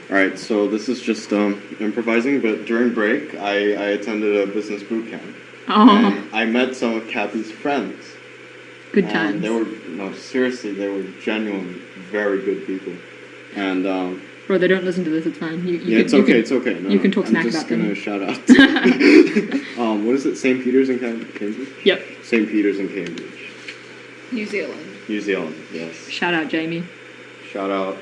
Alright, so this is just improvising, but during break, I attended a business boot camp. Oh. And I met some of Cappy's friends. Good times. And they were genuinely very good people. And Bro, they don't listen to this, it's fine. It's okay. No, you can talk smack about them. I'm just gonna shout out. What is it? St. Peter's in Cambridge? Yep. St. Peter's in Cambridge. New Zealand, yes. Shout out Jamie. Shout out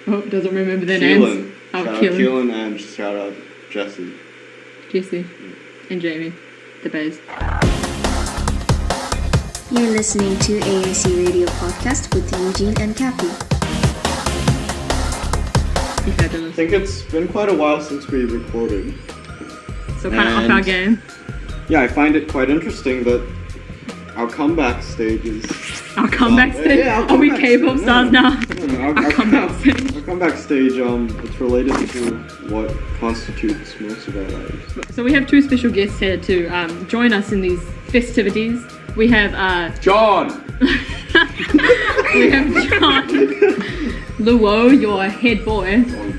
Doesn't remember their Keelan. names. Shout out Keelan and shout out Jesse. And Jamie, the bass. You're listening to AAC Radio Podcast with Eugene and Cappy. I think it's been quite a while since we recorded. So kind of off our game. Yeah, I find it quite interesting that our comeback stage is... Our comeback stage? Yeah, Are we K-pop stars now? Our comeback stage. Our comeback stage, it's related to what constitutes most of our lives. So we have two special guests here to join us in these festivities. We have... John! We have John Luo, your head boy. John.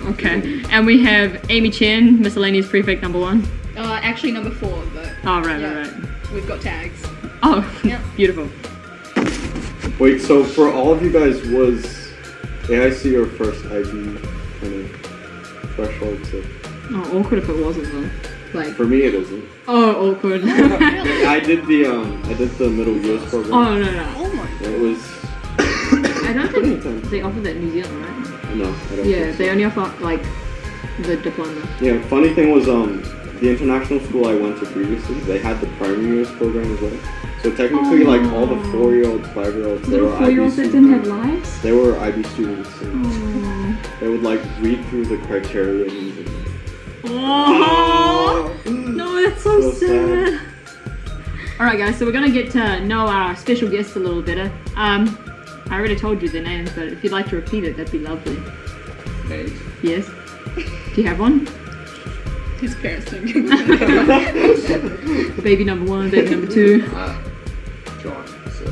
Okay. And we have Amy Chen, miscellaneous prefect number 1. actually number 4, but... Oh, right. We've got tags. Oh, yep. Beautiful. Wait, so for all of you guys, was AIC your first IB kind of threshold? Oh, awkward if it wasn't though. Like. For me, it isn't. Oh, awkward. I did the middle years program. Oh no. Oh my. It was. I don't think they offer that in New Zealand, right? No, I don't. Yeah, think so. they only offer like the diploma. Yeah, funny thing was the international school I went to previously, they had the primary years program as well. So technically, like all the 4-year-olds, 5-year-olds, they were IB 4-year-olds that didn't have lives? They were IB students. And they would like read through the criteria and no, that's so sad. Alright guys, so we're gonna get to know our special guests a little better. I already told you their names, but if you'd like to repeat it, that'd be lovely. Names? Yes. Do you have one? His parents don't give him. Baby number 1, baby number 2. John, so.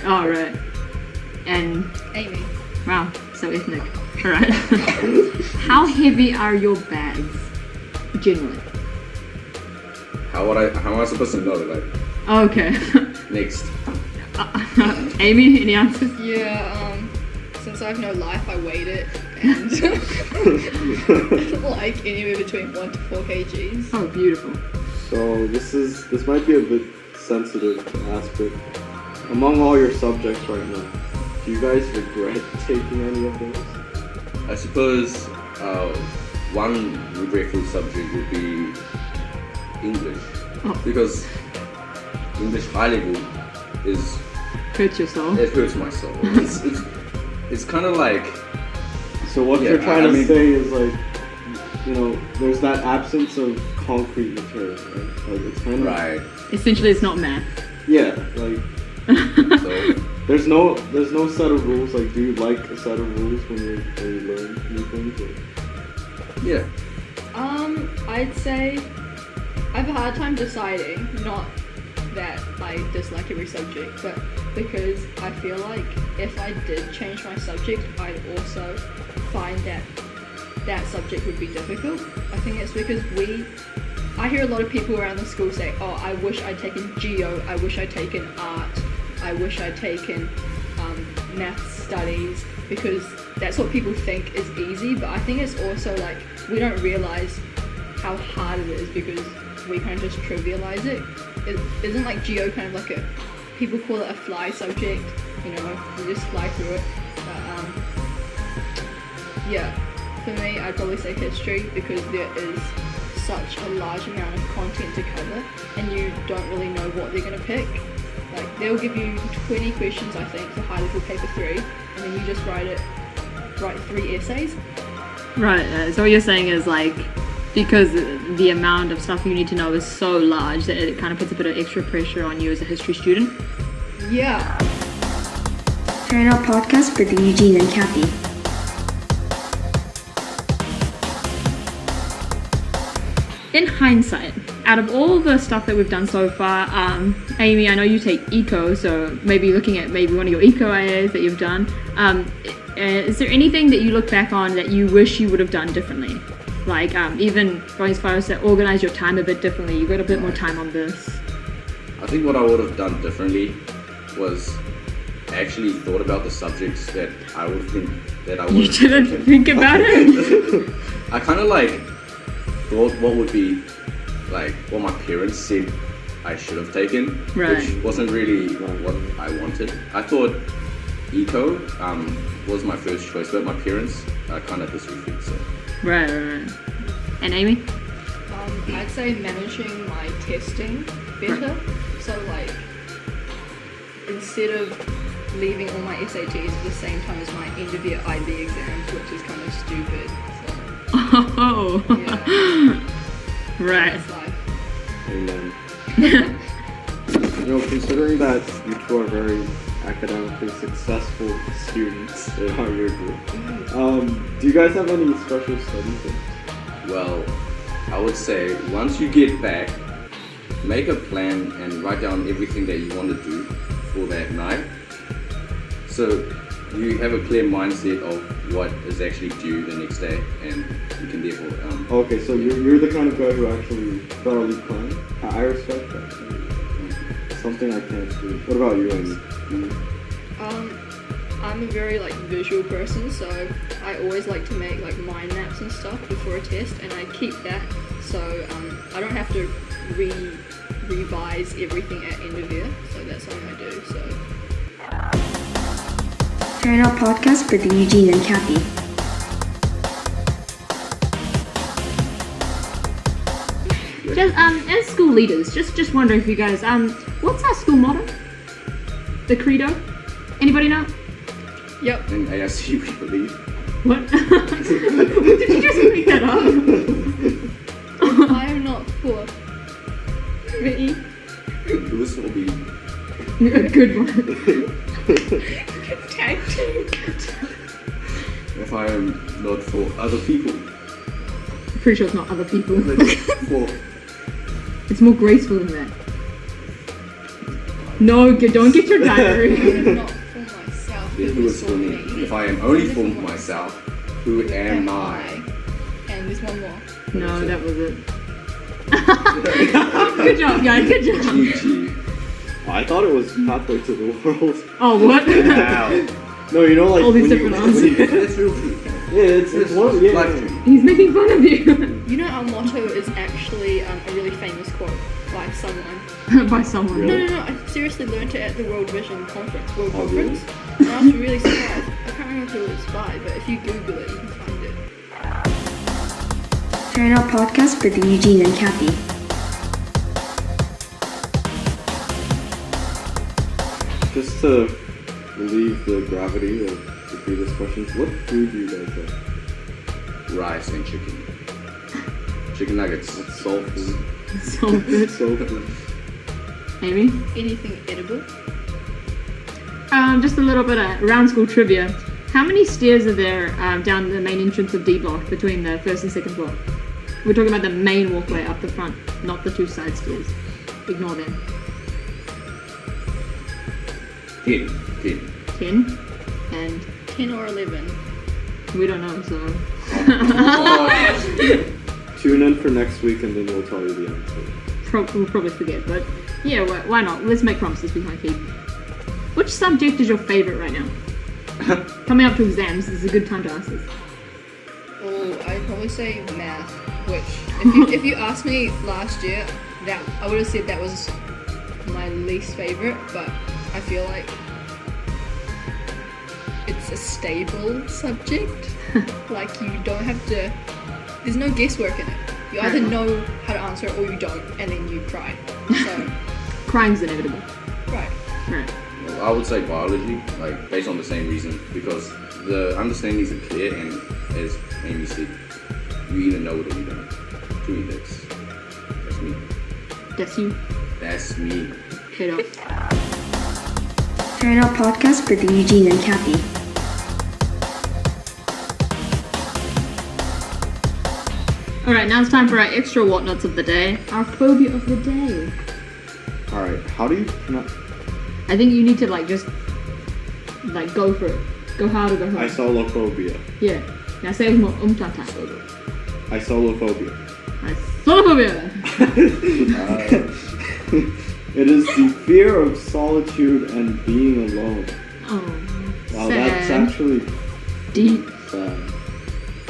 Oh, right. And... Amy. Wow, so ethnic. Alright. How heavy are your bags, generally? How am I supposed to know? Like, Okay. next. Amy, any answers? Yeah, since I have no life, I weighed it, and like anywhere between 1 to 4 kgs. Oh, beautiful. So this might be a bit sensitive to ask, but among all your subjects right now, do you guys regret taking any of those? I suppose one regretful subject would be English, because English high level is Hurts your soul. it hurts my soul. It's kind of like. So what you're trying to say is like, there's that absence of concrete material, right? Like it's kind of right. Essentially, it's not math. Yeah, like So, there's no set of rules. Like, do you like a set of rules when you learn new things? Or? yeah. I'd say I have a hard time deciding, not that I dislike every subject, but because I feel like if I did change my subject, I'd also find that subject would be difficult. I think it's because I hear a lot of people around the school say, oh, I wish I'd taken geo, I wish I'd taken art, I wish I'd taken math studies, because that's what people think is easy, but I think it's also like, we don't realise how hard it is because we kind of just trivialise it. It isn't like geo kind of like people call it a fly subject, you just fly through it. But yeah, for me, I'd probably say history because there is such a large amount of content to cover and you don't really know what they're going to pick. Like, they'll give you 20 questions, I think, for high level paper 3, and then you just write 3 essays. Right, so what you're saying is like, because the amount of stuff you need to know is so large that it kind of puts a bit of extra pressure on you as a history student? Yeah. Turnout Podcast with Eugene and Cappy. In hindsight, out of all the stuff that we've done so far, Amy, I know you take eco, so maybe looking at maybe one of your eco IAs that you've done, is there anything that you look back on that you wish you would have done differently? Like even going as far as to organize your time a bit differently, you got a bit more time on this. I think what I would have done differently was actually thought about the subjects that I would think that I would. You didn't think about it? I kind of like thought what would be like what my parents said I should have taken, Right. which wasn't really what I wanted. I thought eco was my first choice, but my parents are kind of disrespect, so. Right. And Amy? I'd say managing my testing better. So like, instead of leaving all my SATs at the same time as my end of year IB exams, which is kind of stupid. So, Oh. yeah, Right. that's life. Amen. Considering that you two are very academically successful students in our year group, do you guys have any special studies? Well, I would say once you get back, make a plan and write down everything that you want to do for that night. So you have a clear mindset of what is actually due the next day, and you can therefore. Okay, so you're the kind of guy who actually thoroughly plans. I respect that. Something I can't do. What about you, Amy? I'm a very like visual person, so I always like to make like mind maps and stuff before a test, and I keep that so I don't have to revise everything at end of year. So that's something I do. So. Turn Out Podcast with Eugene and Kathy. Just as school leaders, just wondering if you guys, what's our school motto? The credo? Anybody know? Yep. In ASC we believe. What? Did you just make that up? I am not for me. Lewis will be. A good one. Tag team. If I am not for other people. Pretty sure it's not other people. For It's more graceful than that. No, don't get your diary. I'm not for myself. who is for me? If I am only for myself, who am I? And there's one more. No, that was it. Good job, guys. Good job. TT. I thought it was Pathway to the World. Oh, what? No, you know, like all these when different you, answers. That's real true. Yeah, it's one. Yeah, Life. He's making fun of you. You know, our motto is actually a really famous quote by someone. By someone. Really? No, I seriously learned it at the World Vision Conference. World Oh, really? Conference. And I was really surprised. I can't remember who it's by, but if you Google it, you can find it. Turn Out Podcast with Eugene and Kathy. Just to relieve the gravity of the previous questions, what food do you guys have? Rice and chicken. Chicken nuggets. That's soul food. So good. Soul food. Amy? Anything edible? Just a little bit of round school trivia. How many stairs are there down the main entrance of D block between the first and second floor? We're talking about the main walkway up the front, not the two side stairs. Ignore them. 10. 10 and 10 or 11. we don't know, so Tune in for next week and then we'll tell you the answer. we'll probably forget, but yeah, why not? Let's make promises we can't keep. Which subject is your favorite right now? Coming up to exams, this is a good time to ask this. Oh, I'd probably say math, which, if you asked me last year, that I would have said that was my least favorite, but I feel like it's a stable subject. Like, you don't have to, there's no guesswork in it. You either know how to answer it or you don't, and then you cry. So, Crime's inevitable. right. Right. Well, I would say biology, like based on the same reason, because the understandings are clear, and as Amy said, you either know it or you don't. To me, that's me. That's you. That's me. Head off. Turn Out Podcast with Eugene and Kathy. Alright, now it's time for our extra whatnots of the day. Our phobia of the day. Alright, how do you pronounce? I think you need to just go for it. Go hard or go home. Isolophobia. Yeah. Now say it with more umtata. Isolophobia. Isolophobia! It is the fear of solitude and being alone. Oh, Wow, sad. that's actually Deep. sad.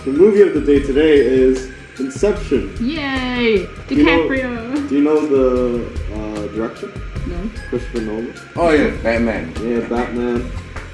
The movie of the day today is Inception. Yay! DiCaprio! Do you know the director? No. Christopher Nolan. Oh yeah, Batman. Yeah, Batman,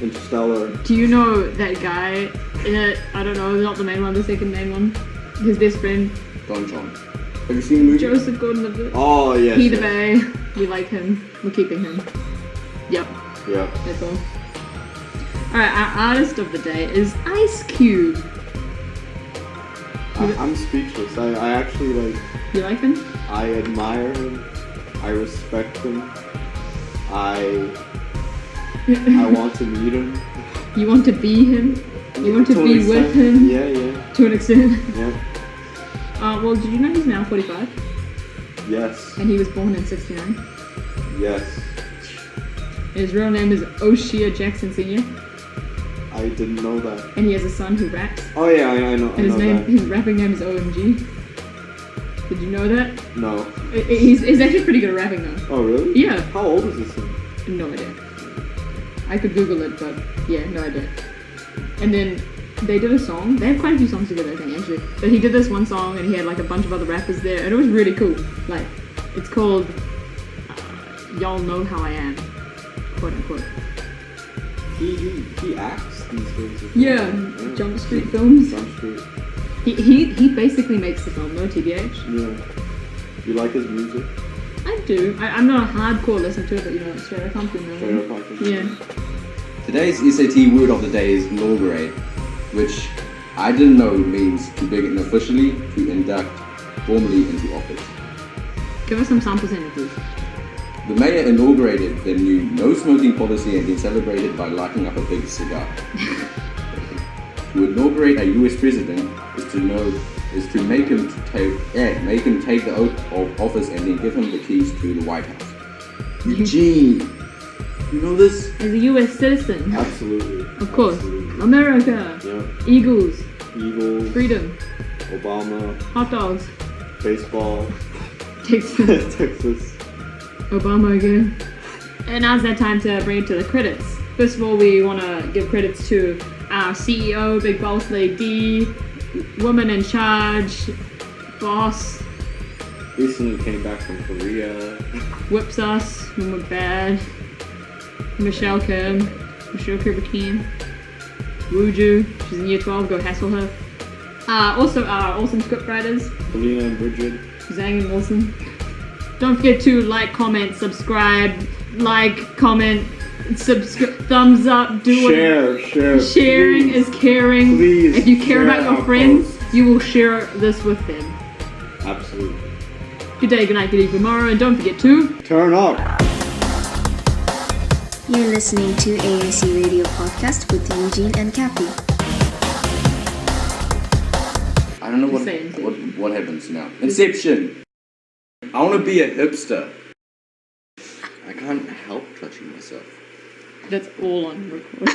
Interstellar. Do you know that guy in it? I don't know, not the main one, the second main one. His best friend, Don John. Have you seen the movie? Joseph Gordon-Levitt. Oh yes. He the yes. Bay. We like him. We're keeping him. Yep, Yeah. that's all. Alright, our artist of the day is Ice Cube. I'm speechless. I actually You like him? I admire him. I respect him. I want to meet him. You want to be him? You want to an be with extent. him? Yeah. To an extent. Yeah. Well, did you know he's now 45? Yes. And he was born in 69? Yes. His real name is O'Shea Jackson Sr. I didn't know that. And he has a son who raps. Oh yeah, I know. And I know that. his rapping name is OMG. Did you know that? No. He's actually pretty good at rapping though. Oh really? Yeah. How old is this thing? No idea. I could Google it, but yeah, no idea. And then they did a song. They have quite a few songs together, I think, actually. But he did this one song, and he had a bunch of other rappers there, and it was really cool. It's called "Y'all Know How I Am," quote unquote. He acts these days. as well. Yeah, Jump Street Films. Jump Street. He basically makes the film, no TBH. Yeah. You like his music? I do. I'm not a hardcore listener to it, but straight out country. Straight up country. Yeah. Today's SAT word of the day is inaugurate, which I didn't know means to begin officially, to induct formally into office. Give us some sample sentences. The mayor inaugurated the new no smoking policy and then celebrated by lighting up a big cigar. To inaugurate a US president is to make him take the oath of office and then give him the keys to the White House. Eugene, you know this? As a US citizen. Absolutely. Of course. Absolutely. America. Yeah. Eagles. Eagles. Freedom. Obama. Hot dogs. Baseball. Texas. Texas. Obama again. And now's that time to bring it to the credits. First of all, we want to give credits to our CEO, Big Boss Lady, Woman in Charge, Boss, Recently came back from Korea. Whips Us when we're bad, Michelle Kim Kim, Wooju, she's in year 12, go hassle her. Also our awesome scriptwriters, Alina and Bridget. Zhang and Wilson. Don't forget to thumbs up, Share. Sharing please. is caring. Please If you care share about your our friends, posts. you will share this with them. Absolutely. Good day, good night, good evening, tomorrow, and don't forget to Turn up. You're listening to AAC Radio Podcast with Eugene and Cappy. I don't know what happens now. Inception. I want to be a hipster. I can't help touching myself. That's all on record.